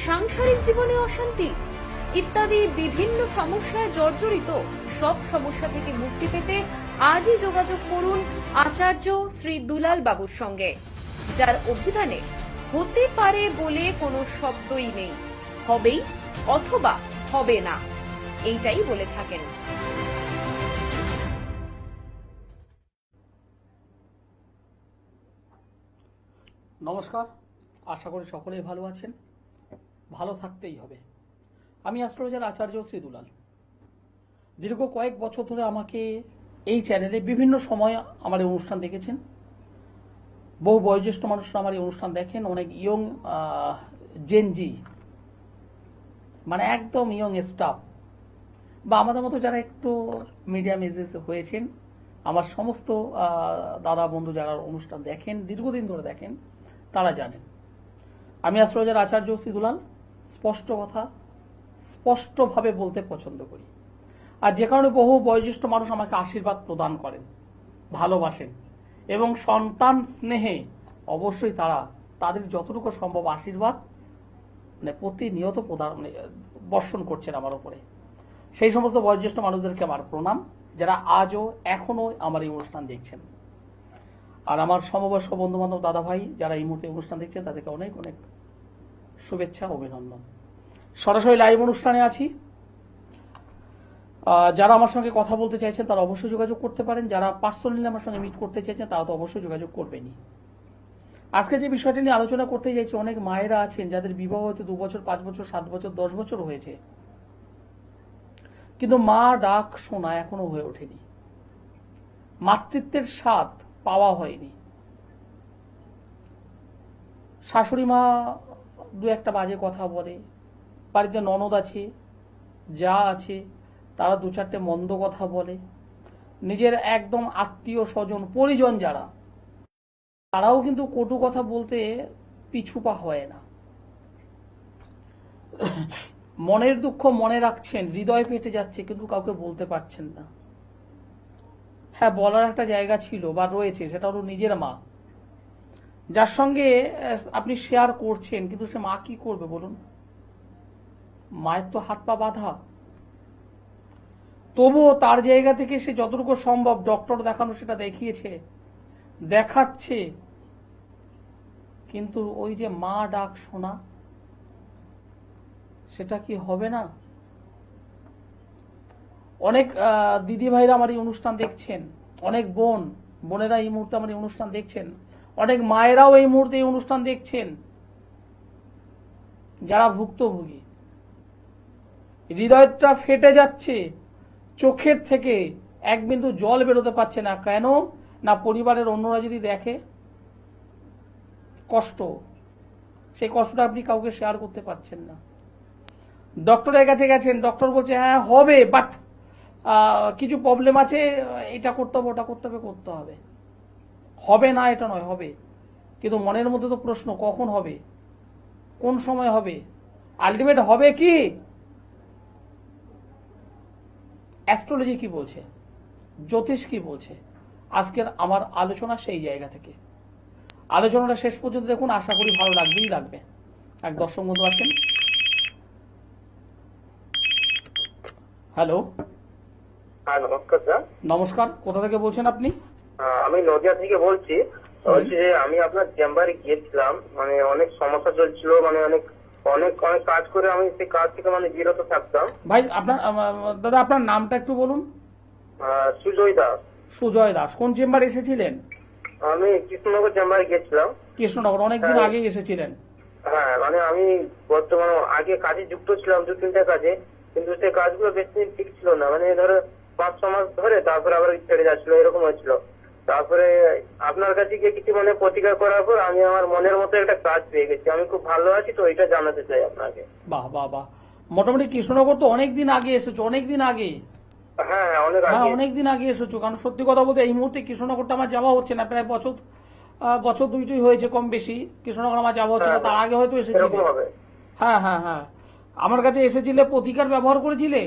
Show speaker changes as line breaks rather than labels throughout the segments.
সাংসারিক জীবনে অশান্তি ইত্যাদি বিভিন্ন সমস্যায় জর্জরিত সব সমস্যা থেকে মুক্তি পেতে আজই যোগাযোগ করুন আচার্য শ্রী দুলাল বাবুর সঙ্গে, যার অভিধানে হতে পারে বলে কোনো শব্দই নেই, হবেই অথবা হবে না এইটাই বলে থাকেন।
নমস্কার, আশা করি সকলেই ভালো আছেন। ভালো থাকতেই হবে। আমি অ্যাস্ট্রোলজার আচার্য শ্রী দুলাল। দীর্ঘ কয়েক বছর ধরে আমাকে এই চ্যানেলে বিভিন্ন সময় আমার এই অনুষ্ঠান দেখেছেন। বহু বয়োজ্যেষ্ঠ মানুষরা আমার এই অনুষ্ঠান দেখেন। অনেক ইয়ং জেনজি, মানে একদম ইয়ং স্টাফ বা আমাদের মতো যারা একটু মিডিয়াম এজেস হয়েছেন, আমার সমস্ত দাদা বন্ধু যারা অনুষ্ঠান দেখেন, দীর্ঘদিন ধরে দেখেন, তারা জানেন আমি অ্যাস্ট্রোলজার আচার্য শ্রী দুলাল স্পষ্ট কথা স্পষ্টভাবে বলতে পছন্দ করি। আর যে কারণে বহু বয়োজ্যেষ্ঠ মানুষ আমাকে আশীর্বাদ প্রদান করেন, ভালোবাসেন এবং সন্তান স্নেহে অবশ্যই তারা তাদের যতটুকু সম্ভব আশীর্বাদ প্রতিনিয়ত প্রদান বর্ষণ করছেন আমার উপরে। সেই সমস্ত বয়োজ্যেষ্ঠ মানুষদেরকে আমার প্রণাম, যারা আজও এখনো আমার এই অনুষ্ঠান দেখছেন। আর আমার সমবয়স্ক বন্ধু বান্ধব দাদা ভাই যারা এই মুহূর্তে অনুষ্ঠান দেখছেন, তাদেরকে অনেক অনেক শুভেচ্ছা, অভিনন্দন। সরাসরি লাইভ অনুষ্ঠানে আছি। যারা আমার সঙ্গে কথা বলতে চাইছেন তারা অবশ্যই যোগাযোগ করতে পারেন। যারা পার্সোনালি আমার সঙ্গে মিট করতে চাইছেন তারা তো অবশ্যই যোগাযোগ করবেনই। আজকে যে বিষয়টি নিয়ে আলোচনা করতে চাইছি, অনেক মায়েরা আছেন যাদের বিবাহ হতে 2 বছর, 5 বছর, 7 বছর, 10 বছর হয়েছে, কিন্তু মা ডাক শোনা এখনো হয়ে ওঠেনি। মাতৃত্বের স্বাদ পাওয়া হয়নি। শাশুড়ি মা দু একটা বাজে কথা বলে, বাড়িতে ননদ আছে, যা আছে তারা 2-4টে মন্দ কথা বলে, নিজের একদম আত্মীয় স্বজন পরিজন যারা, তারাও কিন্তু কটু কথা বলতে পিছু পা হয় না। মনের দুঃখ মনে রাখছেন, হৃদয় ফেটে যাচ্ছে, কিন্তু কাউকে বলতে পারছেন না। হ্যাঁ, বলার একটা জায়গা ছিল বা রয়েছে, সেটা হলো নিজের মা, যার সঙ্গে আপনি শেয়ার করছেন, কিন্তু সে মা কি করবে বলুন? মায়ের তো হাত পা বাঁধা। তবুও তার জায়গা থেকে সে যতটুকু সম্ভব ডক্টর দেখানো সেটা দেখিয়েছে, দেখাচ্ছে, কিন্তু ওই যে মা ডাক শোনা, সেটা কি হবে না? অনেক দিদি ভাইরা আমার এই অনুষ্ঠান দেখছেন, অনেক বোনেরা এই মুহূর্তে আমার এই অনুষ্ঠান দেখছেন, অনেক মায়েরাও এই মুহূর্তে এই অনুষ্ঠান দেখছেন, যারা ভুক্তভোগী। হৃদয়টা ফেটে যাচ্ছে, চোখের থেকে এক বিন্দু জল বেরোতে পারছে না। কেন না, পরিবারের অন্যরা যদি দেখে কষ্ট, সেই কষ্টটা আপনি কাউকে শেয়ার করতে পারছেন না। ডক্টরের কাছে গেছেন, ডক্টর বলছে হ্যাঁ হবে, বাট কিছু প্রবলেম আছে, এটা করতে হবে, ওটা করতে হবে, করতে হবে। হবে না এটা নয়, হবে, কিন্তু মনের মধ্যে তো প্রশ্ন, কখন হবে, কোন সময় হবে, আলটিমেট হবে কি? অ্যাস্ট্রোলজি কি বলছে, জ্যোতিষ কি বলছে? আজকের আমার আলোচনা সেই জায়গা থেকে। আলোচনাটা শেষ পর্যন্ত দেখুন, আশা করি ভালো লাগবেই লাগবে। এক দর্শক বন্ধু আছেন। হ্যালো।
হ্যাঁ, নমস্কার স্যার।
নমস্কার, কোথা থেকে বলছেন আপনি?
আমি নদিয়া থেকে বলছি। বলছি যে আমি আপনার চেম্বারে গিয়েছিলাম, মানে অনেক সমস্যা চলছিল, মানে অনেক অনেক অনেক কাজ করে আমি সেই কাজ থেকে মানে বিরত থাকতাম।
ভাই আপনার দাদা আপনার নামটা একটু বলুন।
সুজয় দাস।
সুজয় দাস। কোন চেম্বারে এসেছিলেন?
আমি কৃষ্ণনগর চেম্বারে গিয়েছিলাম।
কৃষ্ণনগর, অনেকদিন আগে এসেছিলেন?
হ্যাঁ, মানে আমি বর্তমানে আগে কাজে যুক্ত ছিলাম 2-3টা কাজে, কিন্তু সেই কাজগুলো বেশি দিন ঠিক ছিল না, মানে ধরো 5-6 মাস ধরে, তারপরে আবার ছেড়ে যাচ্ছিল, এরকম হয়েছিল। তারপরে আপনার কাছে গিয়ে কিছু মানে প্রতিকার করার পর আমি আমার মনের মতো একটা কাজ পেয়ে গেছি, আমি খুব ভালো আছি, তো এটা জানাতে চাই আপনাকে।
বাহ বাহ বাহ। মোটামুটি কৃষ্ণনগর তো অনেকদিন আগে এসেছো, অনেকদিন আগে।
হ্যাঁ, অনেক
হ্যাঁ,
আগে।
অনেকদিন আগে এসেছো, কারণ সত্যি কথা বলতে এই মুহূর্তে কৃষ্ণনগরটা আমার যাওয়া হচ্ছে না, প্রায় বছর 2টি হয়েছে কম বেশি। কৃষ্ণনগর আমার যাওয়া হচ্ছে না, তার আগে হয়তো এসেছিলে। হ্যাঁ হ্যাঁ হ্যাঁ, আমার কাছে এসেছিলে, প্রতিকার ব্যবহার করেছিলে।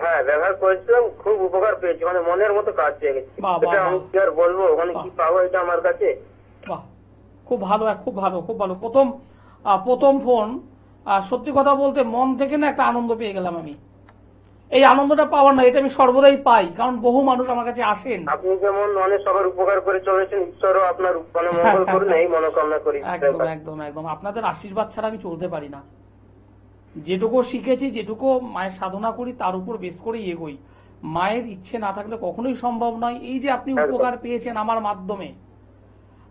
হ্যাঁ, ব্যবহার করেছিলাম, খুব উপকার পেয়েছি, মানে মনের মতো কাজ পেয়ে গেছি। এটা আমি কি আর বলবো, মানে কি পাবো এটা আমার কাছে।
বাহ, খুব ভালো, খুব ভালো, খুব ভালো। প্রথম ফোন আর সত্যি কথা বলতে মন থেকে না একটা আনন্দ পেয়ে গেলাম আমি। এই আনন্দটা পাওয়ার না, এটা আমি সর্বদাই পাই, কারণ বহু মানুষ আমার কাছে আসেন।
আপনি যেমন অনেক সবার উপকার করে চলেছেন, ঈশ্বরও আপনার মানে মঙ্গল করুন, এই মনোকামনা করি।
একদম একদম একদম, আপনাদের আশীর্বাদ ছাড়া আমি চলতে পারি না। যেটুকু শিখেছি, যেটুকু মায়ের সাধনা করি, তার উপর বেশ করে এগোই। মায়ের ইচ্ছে না থাকলে কখনোই সম্ভব নয়। এই যে আপনি উপকার পেয়েছেন আমার মাধ্যমে,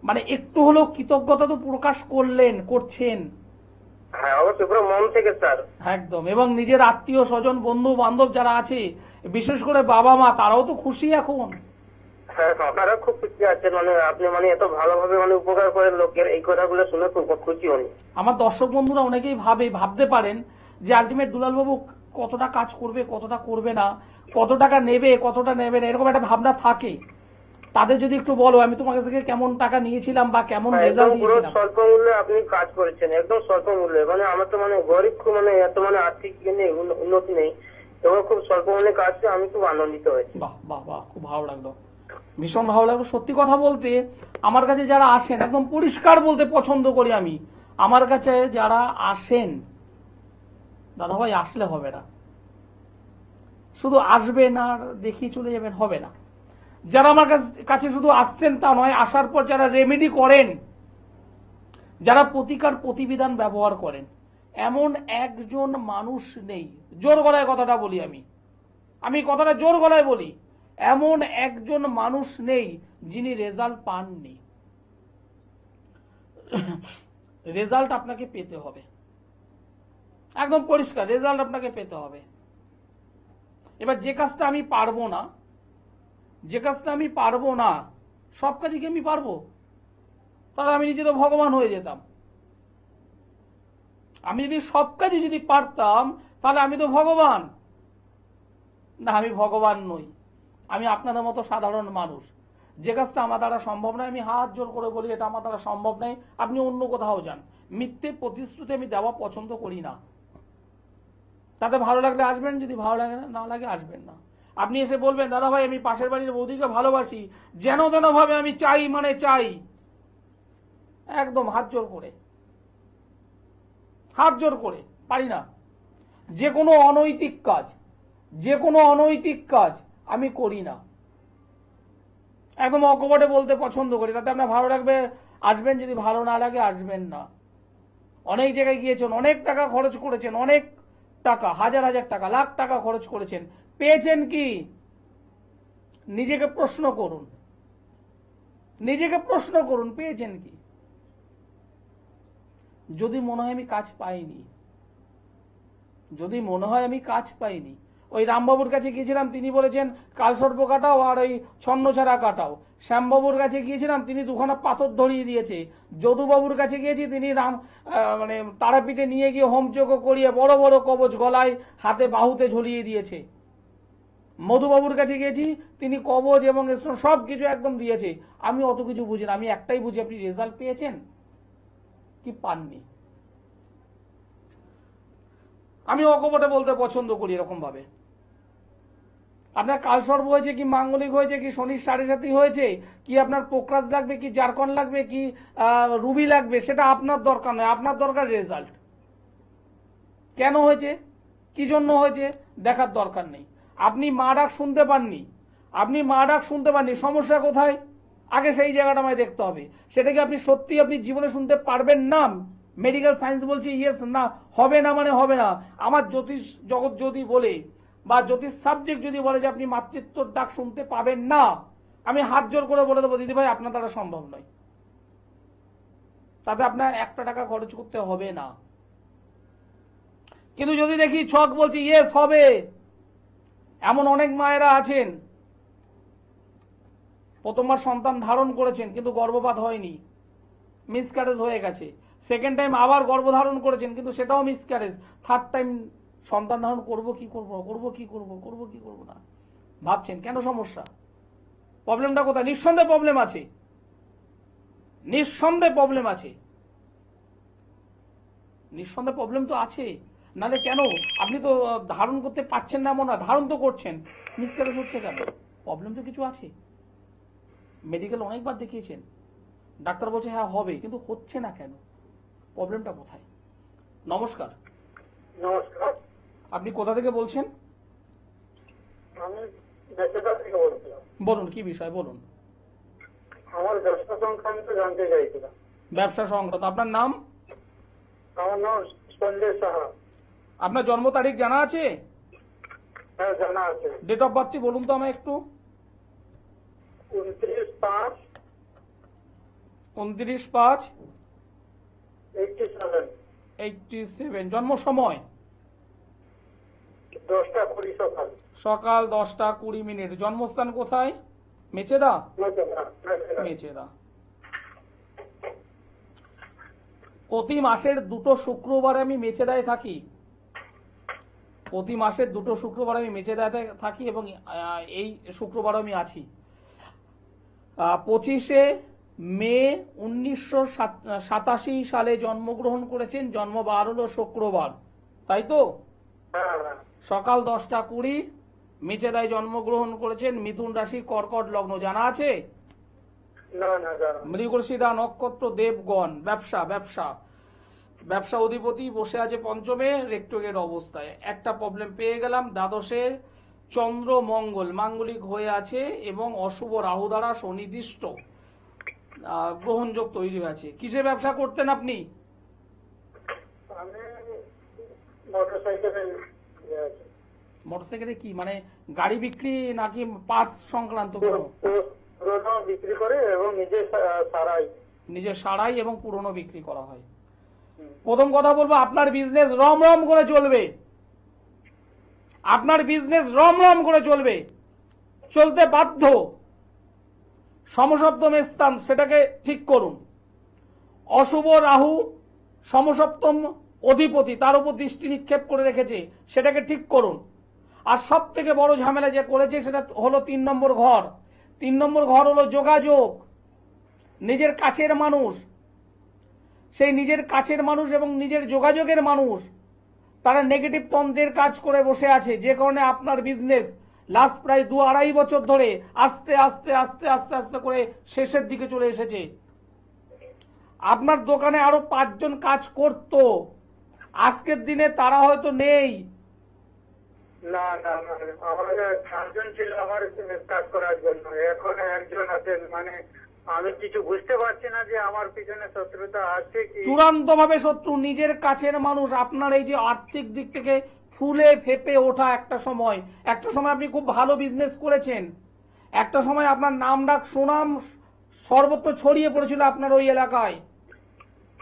মানে একটু হলেও কৃতজ্ঞতা তো প্রকাশ করছেন।
হ্যাঁ অবশ্যই, পুরো মন থেকে স্যার।
একদম। এবং নিজের আত্মীয় স্বজন, বন্ধু বান্ধব যারা আছে, বিশেষ করে বাবা মা, তারাও তো খুশি এখন।
হ্যাঁ আপনারা খুব খুশি আছেন, মানে আপনি মানে এত ভালোভাবে মানে উপকার করেন লোকের, এই কথাগুলো শুনে খুব খুশি হন।
আমার দর্শক বন্ধুরা অনেকেই ভাবতে পারেন যে আলটিমেট দুলালবাবু কতটা কাজ করবে, কতটা করবে না, কত টাকা নেবে, কতটা নেবে না, এরকম একটা ভাবনা থাকে। তাদের যদি একটু বলো আমি তোমার কাছ থেকে কেমন টাকা নিয়েছিলাম বা কেমন রেজাল্ট দিয়েছিলাম।
স্বল্প মূল্যে আপনি কাজ করেছেন, একদম স্বল্প মূল্যে। মানে আমার তো মানে গরিব, খুব মানে এত মানে আর্থিক নেই, উন্নতি নেই, তবে খুব স্বল্প মূল্যে কাজ করে আমি খুব আনন্দিত হয়েছি।
বাহ বাহ বাহ, খুব ভালো লাগলো, ভীষণ ভালো লাগলো। সত্যি কথা বলতে আমার কাছে যারা আসেন, একদম পরিষ্কার বলতে পছন্দ করি আমি, আমার কাছে যারা আসেন, দাদা ভাই আসলে হবে না, শুধু আসবেন আর দেখিয়ে চলে যাবেন, হবে না। যারা আমার কাছে শুধু আসছেন তা নয়, আসার পর যারা রেমেডি করেন, যারা প্রতিকার প্রতিবিধান ব্যবহার করেন, এমন একজন মানুষ নেই, জোর গলায় কথাটা বলি আমি কথাটা জোর গলায় বলি, এমন একজন মানুষ নেই যিনি রেজাল্ট পাননি। রেজাল্ট আপনাকে পেতে হবে, একদম পরিষ্কার রেজাল্ট আপনাকে পেতে হবে। এবার যে কাজটা আমি পারবো না, সব কাজে কি আমি পারবো? তাহলে আমি নিজে তো ভগবান হয়ে যেতাম। আমি যদি সব কাজে যদি পারতাম, তাহলে আমি তো ভগবান না। আমি ভগবান নই, আমি আপনাদের মতো সাধারণ মানুষ। যে কাজটা আমার দ্বারা সম্ভব নয়, আমি হাত জোর করে বলি এটা আমার দ্বারা সম্ভব নয়, আপনি অন্য কোথাও যান। মিথ্যে প্রতিশ্রুতি আমি দেওয়া পছন্দ করি না। তাতে ভালো লাগলে আসবেন, যদি ভালো লাগে না লাগে আসবেন না। আপনি এসে বলবেন দাদা ভাই আমি পাশের বাড়ির বৌদিকে ভালোবাসি, যেন তেন ভাবে আমি চাই, মানে চাই, একদম হাত জোর করে পারি না। যে কোনো অনৈতিক কাজ আমি করি না, একদম অকপটে বলতে পছন্দ করি। তাতে আপনার ভালো লাগবে আসবেন, যদি ভালো না লাগে আসবেন না। অনেক জায়গায় গিয়েছেন, অনেক টাকা খরচ করেছেন, অনেক টাকা, হাজার টাকা, লাখ টাকা খরচ করেছেন, পেয়েছেন কি? নিজেকে প্রশ্ন করুন পেয়েছেন কি? যদি মনে হয় আমি কাজ পাইনি, ওই রামবাবুর কাছে গিয়েছিলাম, তিনি বলেছেন কালসর্প কাটাও আর ওই ছন্নছাড়া কাটাও। শ্যামবাবুর কাছে গিয়েছিলাম, তিনি দুখানা পাথর ধরিয়ে দিয়েছে। যদুবাবুর কাছে গিয়েছি, তিনি মানে তারাপীঠে নিয়ে গিয়ে হোমযজ্ঞ করিয়ে বড় বড় কবচ গলায়, হাতে বাহুতে ঝুলিয়ে দিয়েছে। মধুবাবুর কাছে গিয়েছি, তিনি কবচ এবং সব কিছু একদম দিয়েছে। আমি অত কিছু বুঝি না, আমি একটাই বুঝি আপনি রেজাল্ট পেয়েছেন কি পাননি। আমি অকপটে বলতে পছন্দ করি এরকম ভাবে। আপনার কালসর্প হয়েছে কি মাঙ্গলিক হয়েছে কি শনির 7.5 হয়েছে কি আপনার পোকরাজ লাগবে কি জারকন লাগবে কি রুবি লাগবে, সেটা আপনার দরকার নয়। আপনার দরকার রেজাল্ট। কেন হয়েছে, কি জন্য হয়েছে দেখার দরকার নেই। আপনি মা ডাক শুনতে পাননি, সমস্যা কোথায় আগে সেই জায়গাটা আমায় দেখতে হবে। সেটা কি আপনি সত্যি আপনি জীবনে শুনতে পারবেন না? মেডিকেল সায়েন্স বলছে ইয়েস, না হবে না মানে হবে না। আমার জ্যোতিষ জগৎ যদি বলে বা জ্যোতিষ সাবজেক্ট যদি বলে যে আপনি মাতৃত্বর ডাক শুনতে পাবেন না, আমি হাত জোর করে বলে দেবো দিদি ভাই আপনার দ্বারা সম্ভব নয়। তাতে আপনার 1 টাকা খরচ করতে হবে না। কিন্তু যদি দেখি ছক বলছি ইয়েস হবে, এমন অনেক মায়েরা আছেন প্রথমবার সন্তান ধারণ করেছেন কিন্তু গর্ভপাত হয়নি, মিসক্যারেজ হয়ে গেছে। সেকেন্ড টাইম আবার গর্ভধারণ করেছেন কিন্তু সেটাও মিসক্যারেজ। থার্ড টাইম সন্তান ধারণ করবো কি করবো না ভাবছেন। কেন সমস্যা? প্রবলেমটা কোথায়? নিঃসন্দেহে প্রবলেম তো আছে। নালে কেন আপনি তো ধারণ করতে পারছেন না এমন না, ধারণ তো করছেন, মিসক্যারেজ হচ্ছে কেন? প্রবলেম তো কিছু আছে। মেডিকেল অনেকবার দেখিয়েছেন, ডাক্তার বলছে হ্যাঁ হবে, কিন্তু হচ্ছে না কেন? প্রবলেমটা কোথায়? নমস্কার,
নমস্কার।
আপনি কোথা থেকে বলছেন?
আমি মেচেদা থেকে বলছিলাম।
বলুন, কি বিষয় বলুন।
আমার ব্যবসা সংক্রান্ত জানতে চাইছিলাম।
ব্যবসা সংক্রান্ত। আপনার নাম?
আমার নাম সঞ্জয় সাহা।
আপনার জন্ম তারিখ জানা আছে?
হ্যাঁ, জানা আছে।
ডেট অফ বার্থ বলুন তো আমায় একটু।
29/5/87।
29/5/87। জন্ম সময়?
10টা 20 সকাল।
সকাল 10টা 20। জন্মস্থান কোথায়? মেচেদা?
মেচেদা।
মেচেদা। প্রতি মাসের 2টো শুক্রবারে আমি মেচেদায় থাকি। প্রতি মাসের 2টো শুক্রবার আমি মেচেদায় থাকি এবং এই শুক্রবার আমি আছি। 25শে মে 1987 সালে জন্মগ্রহণ করেছেন। জন্মবার হলো শুক্রবার, তাই তো?
হ্যাঁ।
সকাল 10টা 20 মেচেদায় জন্মগ্রহণ করেছেন। মিথুন রাশি, কর্কট লগ্ন, জানা আছে?
না, জানা।
মৃগশিরা নক্ষত্র, দেবগণ। ব্যবসা অধিপতি বসে আছে পঞ্চমে রেক্টোগেট অবস্থায়। একটা প্রবলেম পেয়ে গেলাম। দ্বাদশের চন্দ্র মঙ্গল মাঙ্গলিক হয়ে আছে এবং অশুভ রাহু দ্বারা সুনির্দিষ্ট গ্রহণযোগ তৈরি হয়েছে। কিসে ব্যবসা করতেন আপনি?
আমি মোটরসাইকেলে
মোটরসাইকেলে কি মানে গাড়ি বিক্রি নাকি পার্টস সংক্রান্ত কোনো?
পুরোনো বিক্রি করে এবং
নিজের সারাই এবং পুরনো বিক্রি করা হয়। প্রথম কথা বলবো, আপনার বিজনেস রম করে চলবে। আপনার বিজনেস রম করে চলবে, চলতে বাধ্য। সমসপ্তম স্থান, সেটাকে ঠিক করুন। অশুভ রাহু সমসপ্তম অধিপতি, তার উপর দৃষ্টি নিক্ষেপ করে রেখেছে, সেটাকে ঠিক করুন। আর সব থেকে বড় ঝামেলা যে করেছে সেটা হলো 3 নম্বর ঘর। 3 নম্বর ঘর হলো যোগাযোগ, নিজের কাছের মানুষ। সেই নিজের কাছের মানুষ এবং নিজের যোগাযোগের মানুষ তারা নেগেটিভ তন্ত্রের কাজ করে বসে আছে, যে কারণে আপনার বিজনেস লাস্ট প্রায় 2-2.5 বছর ধরে আস্তে আস্তে আস্তে আস্তে আস্তে করে শেষের দিকে চলে এসেছে। আপনার দোকানে আরো 5 জন কাজ করত, আজকের দিনে তারা হয়তো নেই।
না, আমার 4জন ছিল আমার কাজ করার জন্য, এখন একজন আছেন। মানে আমি কিছু বুঝতে পারছি না যে আমার পিছনে শত্রুতা আছে কি।
চূড়ান্ত ভাবে শত্রু নিজের কাছের মানুষ। আপনার এই যে আর্থিক দিক থেকে ফুলে ফেপে ওঠা একটা সময় আপনি খুব ভালো বিজনেস করেছেন, একটা সময় আপনার নাম ডাক সুনাম সর্বত্র ছড়িয়ে পড়েছিল আপনার ওই এলাকায়,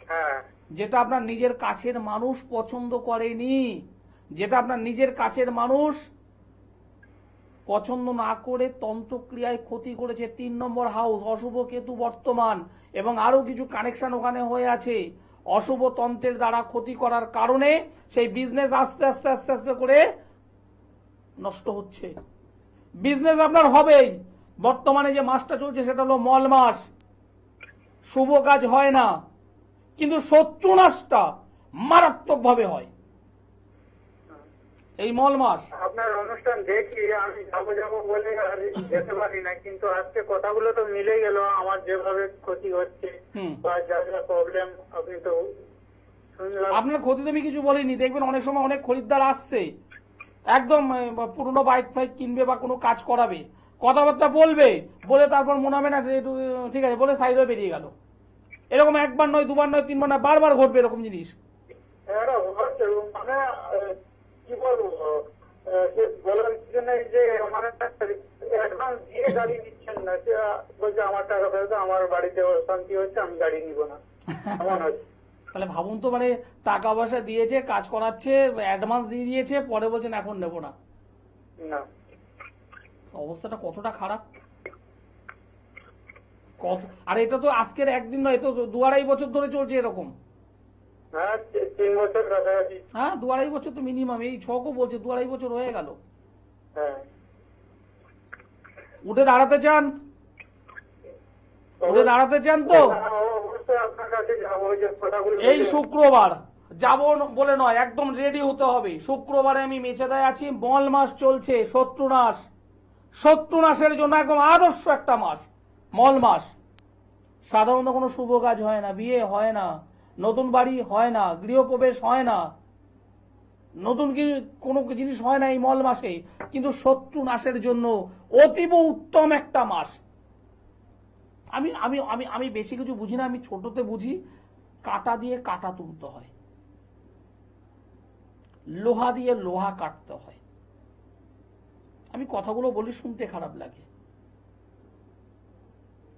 হ্যাঁ,
যেটা আপনার নিজের কাছের মানুষ পছন্দ করেনি, যেটা আপনার নিজের কাছের মানুষ পছন্দ না করে তন্ত্রক্রিয়ায় ক্ষতি করেছে। 3 নম্বর হাউস, অশুভ কেতু বর্তমান এবং আরো কিছু কানেকশন ওখানে হয়ে আছে। অশুভ তন্ত্রের দ্বারা ক্ষতি করার কারণে সেই বিজনেস আস্তে আস্তে আস্তে আস্তে করে নষ্ট হচ্ছে। বিজনেস আপনার হবেই। বর্তমানে যে মাসটা চলছে সেটা হলো মল মাস, শুভ কাজ হয় না, কিন্তু শত্রু নাশটা মারাত্মকভাবে হয় এই মল মাস।
আপনার অনুষ্ঠান দেখি, আমি যাবো বলে আর যেতে পারি না, কিন্তু আজকে কথাগুলো তো মিলে গেল। আমার যেভাবে ক্ষতি হচ্ছে বা যা যা প্রবলেম আপনি তো শুনলাম।
আপনার ক্ষতি তো আমি কিছু বলিনি। দেখবেন অনেক সময় অনেক খরিদ্দার আসছে, একদম পুরনো বাইক ফাইক কিনবে বা কোনো কাজ করাবে, কথাবার্তা বলবে, বলে তারপর মনে হবে না ঠিক আছে বলে সাইড হয়ে বেরিয়ে গেল। এরকম একবার নয়, দুবার নয়, 3বার নয়, বারবার ঘটবে এরকম জিনিস।
মানে কি বলবো, বলার কিছু নেই যে আমার অ্যাডভান্স দিয়ে গাড়ি নিচ্ছেন না, বলছে আমার টাকা ফেরত, আমার বাড়িতে অশান্তি হচ্ছে, আমি গাড়ি নিব না, এমন হচ্ছে।
তাহলে ভাবুন তো, মানে টাকা পয়সা দিয়েছে, কাজ করাচ্ছে, অ্যাডভান্স দিয়ে দিয়েছে, পরে বলছেন এখন নেবো না। অবস্থাটা কতটা খারাপ। আর এটা তো আজকের একদিন নয়, তো 2-2.5 বছর ধরে চলছে এরকম।
হ্যাঁ, 3 বছর কাছাকাছি।
হ্যাঁ, 2-2.5 বছর তো মিনিমাম। এই ছকও বলছে 2-2.5 বছর হয়ে গেল।
হ্যাঁ,
উঠে দাঁড়াতে চান? উঠে দাঁড়াতে চান তো
অবশ্যই আপনার কাছে যাবো। যে কথাগুলো
এই শুক্রবার যাব বলে নয়, একদম রেডি হতে হবে। শুক্রবারে আমি মেচেদায় আছি, মল মাস চলছে, শত্রুনাশের জন্য একদম আদর্শ একটা মাস মল মাস। সাধারণত কোনো শুভ কাজ হয় না, বিয়ে হয় না, নতুন বাড়ি হয় না, গৃহপ্রবেশ হয় না, নতুন কোনো জিনিস হয় না এই মল মাসে, কিন্তু শত্রু নাশের জন্য অতীব উত্তম একটা মাস। আমি আমি আমি আমি বেশি কিছু বুঝি না, আমি ছোটতে বুঝি কাটা দিয়ে কাটা তুলতে হয়, লোহা দিয়ে লোহা কাটতে হয়। আমি কথাগুলো বলি, শুনতে খারাপ লাগে।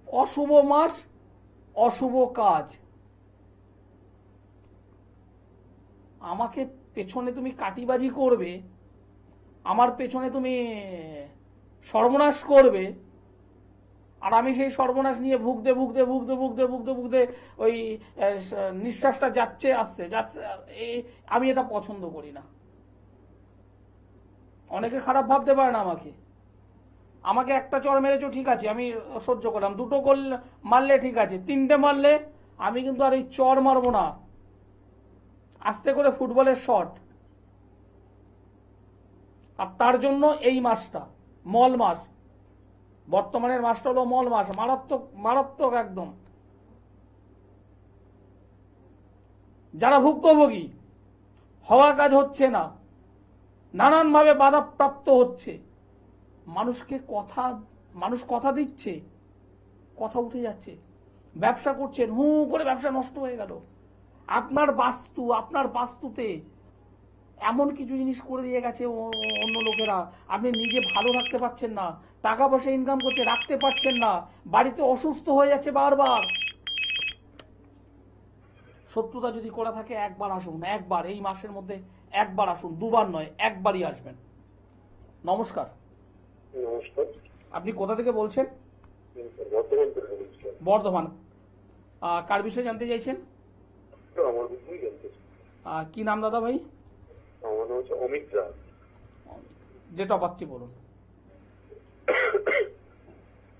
অশুভ মাস, অশুভ কাজ। আমাকে পেছনে তুমি কাটিবাজি করবে, আমার পেছনে তুমি সর্বনাশ করবে, আর আমি সেই সর্বনাশ নিয়ে ভুগতে ভুগতে ভুগতে ভুগতে ভুগতে ভুগতে ওই নিঃশ্বাসটা যাচ্ছে আসছে যাচ্ছে, আমি এটা পছন্দ করি না। অনেকে খারাপ ভাবতে পারে না আমাকে। আমাকে একটা চড় মেরেছো ঠিক আছে, আমি সহ্য করলাম, দুটো গোল মারলে ঠিক আছে, তিনটে মারলে আমি কিন্তু আর এই চড় মারবো না, আস্তে করে ফুটবলের শট। আর তার জন্য এই মাসটা মল মাস, বর্তমানের মাসটা হলো মল মাস, মারাত্মক মারাত্মক একদম। যারা ভুক্তভোগী, হওয়ার কাজ হচ্ছে না, নানানভাবে বাধাপ্রাপ্ত হচ্ছে, মানুষ কথা দিচ্ছে, কথা উঠে যাচ্ছে, ব্যবসা করছেন, হু করে ব্যবসা নষ্ট হয়ে গেল। আপনার বাস্তুতে এমন কিছু জিনিস করে দিয়ে গেছে অন্য লোকেরা, আপনি নিজে ভালো রাখতে পারছেন না, টাকা পয়সা ইনকাম করতে রাখতে পারছেন না, বাড়িতে অসুস্থ হয়ে যাচ্ছে বারবার। শত্রুতা যদি করা থাকে একবার আসুন, একবার এই মাসের মধ্যে একবার আসুন, দুবার নয়, একবারই আসবেন। নমস্কার।
নমস্কার।
আপনি কোথা থেকে বলছেন? বর্ধমান। কার বিষয়ে জানতে চাইছেন?
আমার বিষয়ে জানতে চাই।
কি নাম দাদা ভাই?
আমার নাম হচ্ছে অমিত রায়।
ডেট অফ বার্থ বলুন।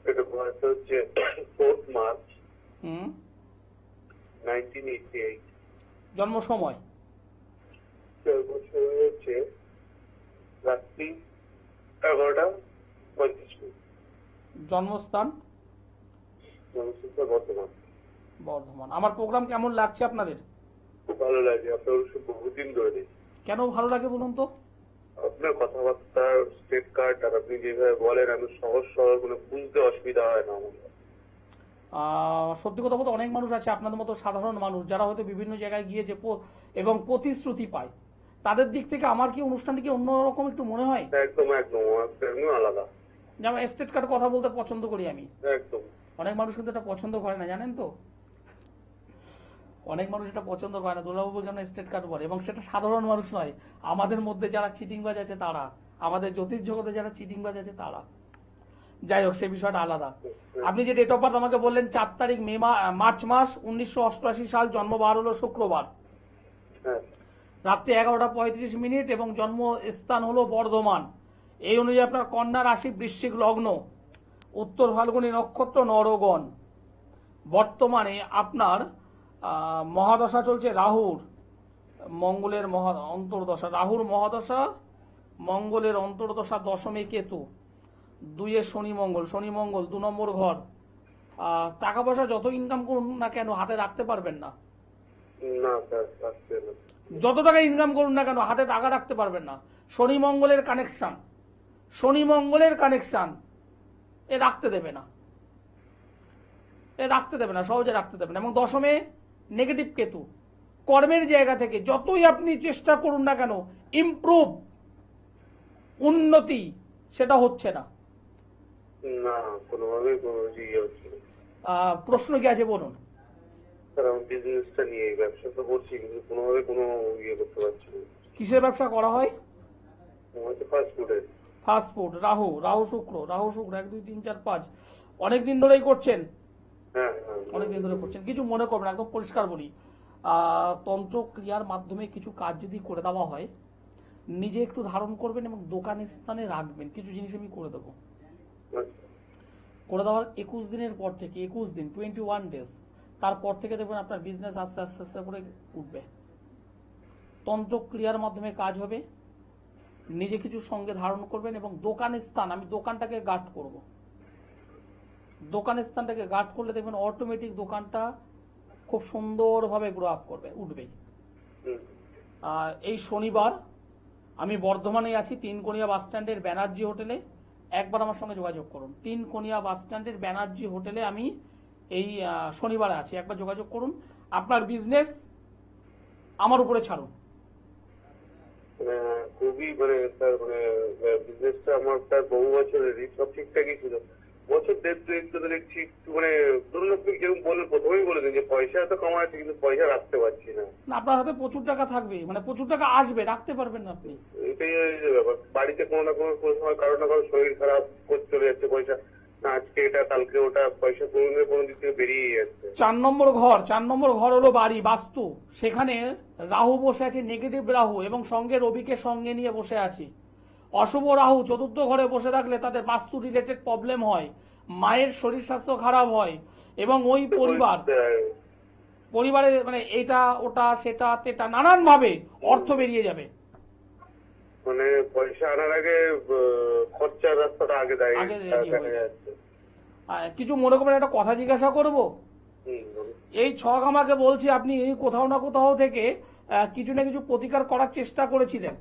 এটা হচ্ছে 4 মার্চ 1988।
জন্ম সময়?
হচ্ছে রাত্রি 11:35।
জন্মস্থান?
বর্ধমান।
বর্ধমান। আমার প্রোগ্রাম কেমন লাগছে আপনাদের?
খুব ভালো লাগে, আপনার বহুদিন ধরে দেখি।
কেন ভালো লাগে বলুন তো?
আপনার কথাবার্তা, স্টেট কার্ড, আর আপনি যেভাবে বলেন, আমি সহজ সরল কোনো বুঝতে অসুবিধা হয় না আমার।
সত্যি কথা বলতে অনেক মানুষ আছে আপনাদের মতো সাধারণ মানুষ, যারা হয়তো বিভিন্ন জায়গায় গিয়েছে এবং প্রতিশ্রুতি পায়, তাদের দিক থেকে আমার কি অনুষ্ঠানটি কি অন্যরকম একটু মনে হয়?
একদম একদম একদম আলাদা।
যেমন স্টেট কার্ড কথা বলতে পছন্দ করি আমি।
একদম।
অনেক মানুষ কিন্তু এটা পছন্দ করে না, জানেন তো? অনেক মানুষ এটা পছন্দ করে না, দুলাবাবু কেন স্টেট কার্ড বলে, এবং সেটা সাধারণ মানুষ নয়, আমাদের মধ্যে যারা চিটিংবাজ আছে তারা, আমাদের জ্যোতিষ জগতে যারা চিটিংবাজ আছে তারা। যাই হোক, সে বিষয়টা আলাদা। আপনি যে ডেট অফ বার্থ আমাকে বললেন 4 তারিখ মার্চ মাস 1988 সাল, জন্ম বার হলো শুক্রবার, রাত্রি 11:35 এবং জন্ম স্থান হলো বর্ধমান। এই অনুযায়ী আপনার কন্যা রাশি, বৃশ্চিক লগ্ন, উত্তর ফাল্গুনী নক্ষত্র, নরগণ। বর্তমানে আপনার মহাদশা চলছে রাহুর, মঙ্গলের অন্তর্দশা, রাহুর মহাদশা, মঙ্গলের অন্তর্দশা, দশমে কেতু, 2 শনি মঙ্গল, 2 নম্বর ঘর। টাকা পয়সা যত ইনকাম করুন না কেন হাতে রাখতে পারবেন না। যত টাকা ইনকাম করুন না কেন হাতে টাকা রাখতে পারবেন না। শনি মঙ্গলের কানেকশন এ রাখতে দেবে না, সহজে রাখতে দেবে না। এবং দশমে নেগেটিভ কেতু, কর্মের জায়গা থেকে যতই আপনি চেষ্টা করুন না কেন ইমপ্রুভ, উন্নতি, সেটা হচ্ছে না।
কোনোভাবে
প্রশ্ন কি আছে বলুন?
বিজনেসটা নিয়ে, ব্যবসা তো করছি কিন্তু কোনোভাবে কোনো করতে পারছি না।
কিসের ব্যবসা করা হয়?
ফাস্টফুডের।
ফাস্টফুড। রাহু শুক্র 1 2 3 4 5 অনেকদিন ধরেই করছেন?
হ্যাঁ,
অনেকদিন ধরে করছেন। কিছু মনে করবেন, একদম পরিষ্কার বলি, তন্ত্র ক্রিয়ার মাধ্যমে কিছু কাজ যদি করে দেওয়া হয়, নিজে একটু ধারণ করবেন এবং দোকানের স্থানে রাখবেন। কিছু জিনিস আমি করে দেবো। করে দেওয়ার 21 দিনের পর থেকে, 21 দিন 21 ডেজ, তারপর থেকে দেখবেন আপনার বিজনেস আস্তে আস্তে আস্তে করে উঠবে। তন্ত্র ক্রিয়ার মাধ্যমে কাজ হবে, নিজে কিছু সঙ্গে ধারণ করবেন এবং দোকানের স্থান, আমি দোকানটাকে গার্ড করব। দোকানের স্থানটাকে গার্ড করলে দেখবেন অটোমেটিক দোকানটা খুব সুন্দরভাবে গ্রো আপ করবে, উঠবেই।
হুম।
আর এই শনিবার আমি বর্ধমানে আছি, 3 কোনিয়া বাস স্ট্যান্ডের ব্যানার্জি হোটেলে। একবার আমার সঙ্গে যোগাযোগ করুন। 3 কোনিয়া বাস স্ট্যান্ডের ব্যানার্জি হোটেলে আমি এই শনিবারে আছি, একবার যোগাযোগ করুন। আপনার বিজনেস আমার উপরে ছাড়ুন।
খুবই মানে স্যার মানে বিজনেসটা আমার প্রায় বহু বছরেরই, সব ঠিকঠাকই ছিল। বছর দেড় দুয়েক তো দেখছি একটু মানে ধরুন আপনি যেরকম বললেন, প্রথমেই বলে দিন যে পয়সা তো কমাচ্ছে কিন্তু পয়সা রাখতে পারছি না।
না, আপনার হাতে প্রচুর টাকা থাকবে, মানে প্রচুর টাকা আসবে, রাখতে পারবেন না আপনি।
এটাই হচ্ছে ব্যাপার। বাড়িতে কোনো না কোনো সময় কারো না কারো শরীর খারাপ করে চলে যাচ্ছে, পয়সা না আজকে এটা কালকে ওটা, পয়সা কোনো দিক থেকে বেরিয়ে যাচ্ছে।
4 নম্বর ঘর হলো বাড়ি, বাস্তু। সেখানে রাহু বসে আছে, নেগেটিভ রাহু, এবং সঙ্গে রবিকে সঙ্গে নিয়ে বসে আছে। অশুভ রাহু 4র্থ ঘরে বসে থাকলে তাদের বাস্তু রিলেটেড প্রবলেম হয়, মায়ের শরীর স্বাস্থ্য খারাপ হয়, এবং ওই পরিবারে মানে এটা ওটা সেটা তেটা নানান ভাবে অর্থ বেরিয়ে যাবে।
মানে পয়সা আনার আগে খরচার রাস্তাটা আগে
আগে ready হয়ে
দেখা
যায়।
যাচ্ছে।
কিছু মনে করবেন, একটা কথা জিজ্ঞাসা করব।
বলুন।
এই ছক আমাকে বলছি আপনি কোথাও না কোথাও থেকে কিছু না কিছু প্রতিকার করার চেষ্টা করেছিলেন।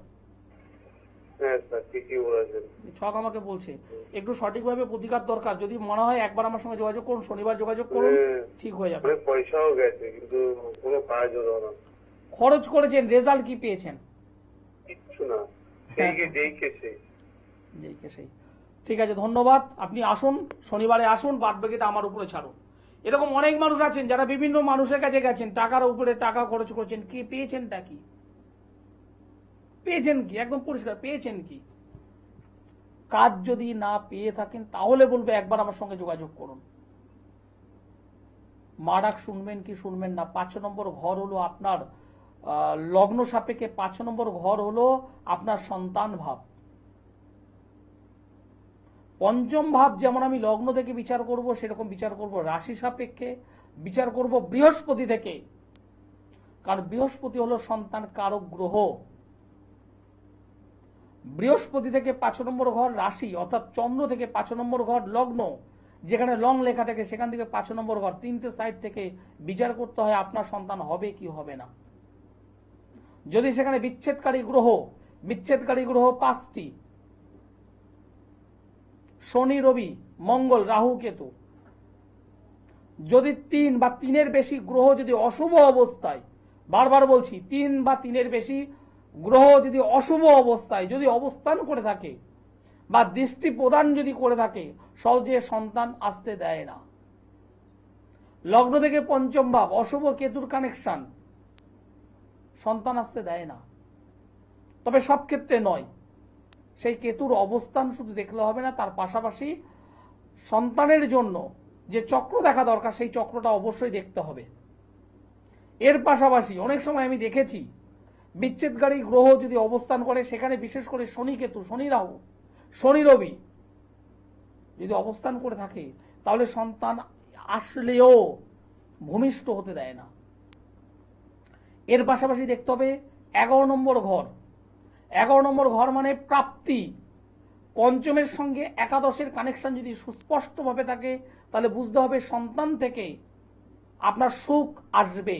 হ্যাঁ স্যার, ঠিকই বলেছেন।
ছক আমাকে বলছে একটু সঠিকভাবে প্রতিকার দরকার। যদি মনে হয় একবার আমার সঙ্গে যোগাযোগ করুন, শনিবার যোগাযোগ করুন, ঠিক হয়ে যাবে।
মানে পয়সাও গেছে কিন্তু কোনো কাজ হলো না।
খরচ করেছেন, রেজাল্ট কি পেয়েছেন?
কিচ্ছু না, যেই কেসে।
সেই ঠিক আছে, ধন্যবাদ। আপনি আসুন, শনিবারে আসুন, বাদ বাকিটা আমার উপরে ছাড়ুন। এরকম অনেক মানুষ আছেন যারা বিভিন্ন মানুষের কাছে গেছেন, টাকার উপরে টাকা খরচ করেছেন, কি পেয়েছেনটা কি? পেয়েছেন কি? একদম পরিষ্কার পেয়েছেন কি? কাজ যদি না পেয়ে থাকেন তাহলে বলবে একবার আমার সঙ্গে যোগাযোগ করুন। মা ডাক শুনবেন কি শুনবেন না। 5 নম্বর ঘর হলো আপনার লগ্ন সাপেক্ষে 5 নম্বর ঘর হলো আপনার সন্তান ভাব। 5ম ভাব যেমন আমি লগ্ন থেকে বিচার করব, সেরকম বিচার করব রাশি সাপেক্ষে, বিচার করব বৃহস্পতি থেকে। কারণ বৃহস্পতি হলো সন্তান কারক গ্রহ। বৃহস্পতি থেকে 5 নম্বর ঘর রাশি, অর্থাৎ চন্দ্র থেকে 5 নম্বর ঘর লগ্ন, যেখানে লং লেখা থাকে সেখান থেকে 5 নম্বর ঘর, 3টে সাইড থেকে বিচার করতে হয় আপনার সন্তান হবে কি হবে না। যদি সেখানে বিচ্ছেদকারী গ্রহ 5টি, শনি রবি মঙ্গল রাহু কেতু, যদি 3 বা 3-এর বেশি গ্রহ যদি অশুভ অবস্থায়, বারবার বলছি 3 বা 3-এর বেশি গ্রহ যদি অশুভ অবস্থায় যদি অবস্থান করে থাকে বা দৃষ্টি প্রদান যদি করে থাকে, সহজে সন্তান আসতে দেয় না। লগ্ন থেকে 5ম ভাব অশুভ কেতুর কানেকশন, সন্তান আসতে দেয় না। তবে সব ক্ষেত্রে নয়, সেই কেতুর অবস্থান শুধু দেখলে হবে না, তার পাশাপাশি সন্তানের জন্য যে চক্র দেখা দরকার সেই চক্রটা অবশ্যই দেখতে হবে। এর পাশাপাশি অনেক সময় আমি দেখেছি বিচ্ছেদকারী গ্রহ যদি অবস্থান করে, সেখানে বিশেষ করে শনি কেতু, শনি রাহু, শনি রবি যদি অবস্থান করে থাকে, তাহলে সন্তান আসলেও ভূমিষ্ঠ হতে দেয় না। এর পাশাপাশি দেখতে হবে 11 নম্বর ঘর। 11 নম্বর ঘর মানে প্রাপ্তি। 5মের সঙ্গে একাদশের কানেকশন যদি সুস্পষ্টভাবে থাকে, তাহলে বুঝতে হবে সন্তান থেকে আপনার সুখ আসবে।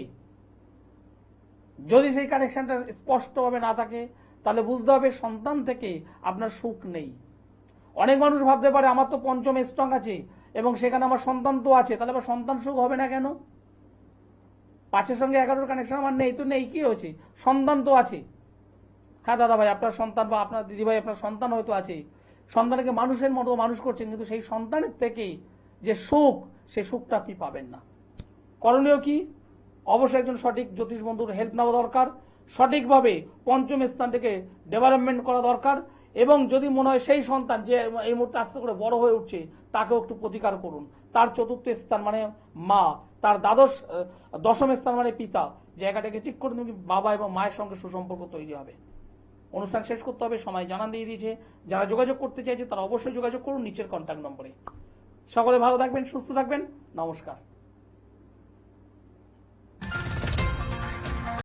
যদি সেই কানেকশনটা স্পষ্টভাবে না থাকে, তাহলে বুঝতে হবে সন্তান থেকে আপনার সুখ নেই। অনেক মানুষ ভাবতে পারে আমার তো 5ম স্ট্রং আছে এবং সেখানে আমার সন্তান তো আছে, তাহলে আবার সন্তান সুখ হবে না কেন? 5-এর সঙ্গে 11-র কানেকশন আমার নেই তো নেই, কি হয়েছে? সন্তান তো আছে। হ্যাঁ দাদা ভাই, আপনার সন্তান বা আপনার দিদি ভাই, আপনার সন্তান হয়তো আছে, সন্তানকে মানুষের মতো মানুষ করছেন, কিন্তু সেই সন্তানের থেকে যে সুখ, সেই সুখটা আপনি পাবেন না। করণীয় কি? অবশ্যই একজন সঠিক জ্যোতিষ বন্ধুর হেল্প নেওয়া দরকার। সঠিকভাবে 5ম স্থানটাকে ডেভেলপমেন্ট করা দরকার। এবং যদি মনে হয় সেই সন্তান যে এই মুহূর্তে আস্তে করে বড় হয়ে উঠছে, তাকেও একটু প্রতিকার করুন। তার 4র্থ স্থান মানে মা, তার 10ম স্থান মানে পিতা, জায়গাটাকে ঠিক করে তুমি বাবা এবং মায়ের সঙ্গে সুসম্পর্ক তৈরি হবে। অনুষ্ঠান শেষ করতে হবে, সময় জানান দিয়ে দিয়েছে। যারা যোগাযোগ করতে চাইছে তারা অবশ্যই যোগাযোগ করুন নিচের কন্ট্যাক্ট নম্বরে। সকলে ভালো থাকবেন, সুস্থ থাকবেন, নমস্কার।